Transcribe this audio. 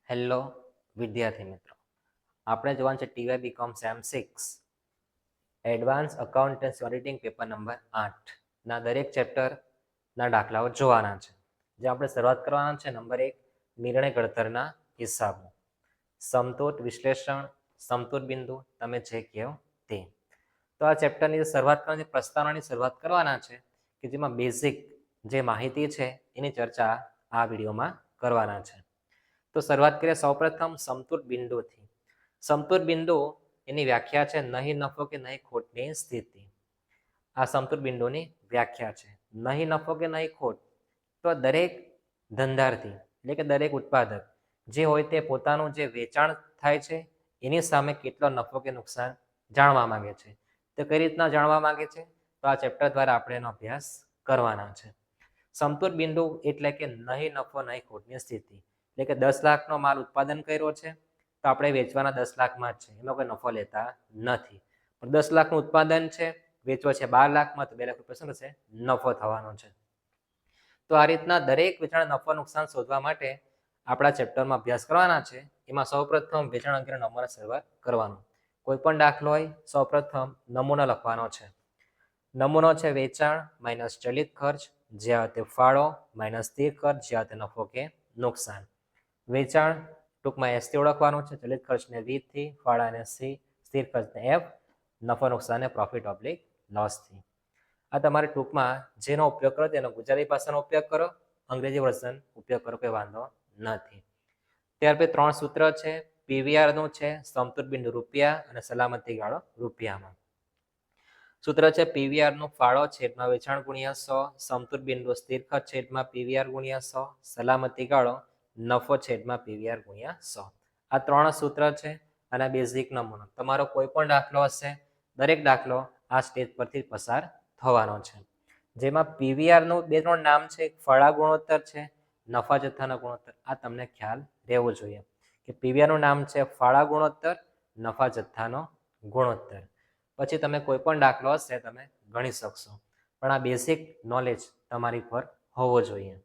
Hello વિદ્યાર્થી મિત્રો, આપણે જોવાનું છે TY BCom sem 6 advance accountancy auditing paper number 8 ના દરેક ચેપ્ટરના દાખલાઓ જોવાના છે. જે આપણે શરૂઆત કરવાના છે નંબર 1 નિર્ણય ઘડતરના હિસાબો, સમતોલ વિશ્લેષણ, સમતોલ બિંદુ, તમે જે કહો તે. તો આ ચેપ્ટરની શરૂઆત કરવાની પ્રસ્તાવનાની શરૂઆત કરવાના છે કે જેમાં બેઝિક જે માહિતી છે એની ચર્ચા આ વિડીયોમાં કરવાના છે. તો શરૂઆત કરીએ સૌપ્રથમ સમતોલ બિંદુથી. સમતોલ બિંદુ એની વ્યાખ્યા છે નહીં નફો કે નહીં ખોટની સ્થિતિ. આ સમતોલ બિંદુની વ્યાખ્યા છે. નહીં નફો કે નહીં ખોટ તો દરેક ધંધાર્થી એટલે કે દરેક ઉત્પાદક જે હોય તે પોતાનું જે વેચાણ થાય છે એની સામે કેટલો નફો કે નુકસાન જાણવા માંગે છે. તો કઈ રીતના જાણવા માંગે છે? તો આ ચેપ્ટર દ્વારા આપણે એનો અભ્યાસ કરવાના છે. સમતોલ બિંદુ એટલે કે નહીં નફો નહીં ખોટની સ્થિતિ. એટલે કે 10 લાખનો માલ ઉત્પાદન કર્યો છે તો આપણે વેચવાના 10 લાખમાં જ છે, એમાં કોઈ નફો લેતા નથી. પણ 10 લાખનું ઉત્પાદન છે, વેચવો છે 12 લાખમાં, તો 2 લાખ રૂપિયા શું થશે? નફો થવાનો છે. તો આ રીતના દરેક વેચાણ નફો નુકસાન શોધવા માટે આપણા ચેપ્ટરમાં અભ્યાસ કરવાના છે. એમાં સૌપ્રથમ વેચાણ અંગેનો નમૂના સર્વર કરવાનો. કોઈ પણ દાખલો હોય સૌપ્રથમ નમૂનો લખવાનો છે. નમૂનો છે વેચાણ માઇનસ ચલિત ખર્ચ જે આવે તે ફાળો માઇનસ સ્થિર ખર્ચ જે આવે તે નફો કે નુકસાન. વેચાણ ટૂંકમાં S થી ઓળખવાનું છે, ચલિત ખર્ચને V થી, ફાળાને C, સ્થિર ખર્ચને F, નફો નુકસાનને પ્રોફિટ ઓબ્લિક લોસથી. આ તમારે ટૂંકમાં જેનો ઉપયોગ કરો તેનો ગુજરાતી ભાષાનો ઉપયોગ કરો, અંગ્રેજી વર્ઝન ઉપયોગ કરો, કોઈ વાંધો નથી. ત્યાર પછી 3 સૂત્ર છે. PVR નું છે, સમતોલ બિંદુ રૂપિયા અને સલામતી ગાળો રૂપિયામાં. સૂત્ર છે PVR નું ફાળો છેદમાં વેચાણ ગુણ્યા 100, સમતોલ બિંદુ સ્થિર ખર્ચ છેદમાં PVR ગુણ્યા 100, સલામતી ગાળો નફો છેદમાં PVR ગુણ્યા 100. આ 3 સૂત્ર છે અને બેઝિક નમૂનો. તમારો કોઈ પણ દાખલો હશે, દરેક દાખલો આ સ્ટેજ પરથી પસાર થવાનો છે. જેમાં PVR નું 2-3 નામ છે, ફાળા ગુણોત્તર છે, નફા જથ્થાના ગુણોત્તર. આ તમને ખ્યાલ રહેવો જોઈએ કે PVR નું નામ છે ફાળા ગુણોત્તર, નફા જથ્થાનો ગુણોત્તર. પછી તમે કોઈ પણ દાખલો હશે તમે ગણી શકશો, પણ આ બેઝિક નોલેજ તમારી પર હોવો જોઈએ.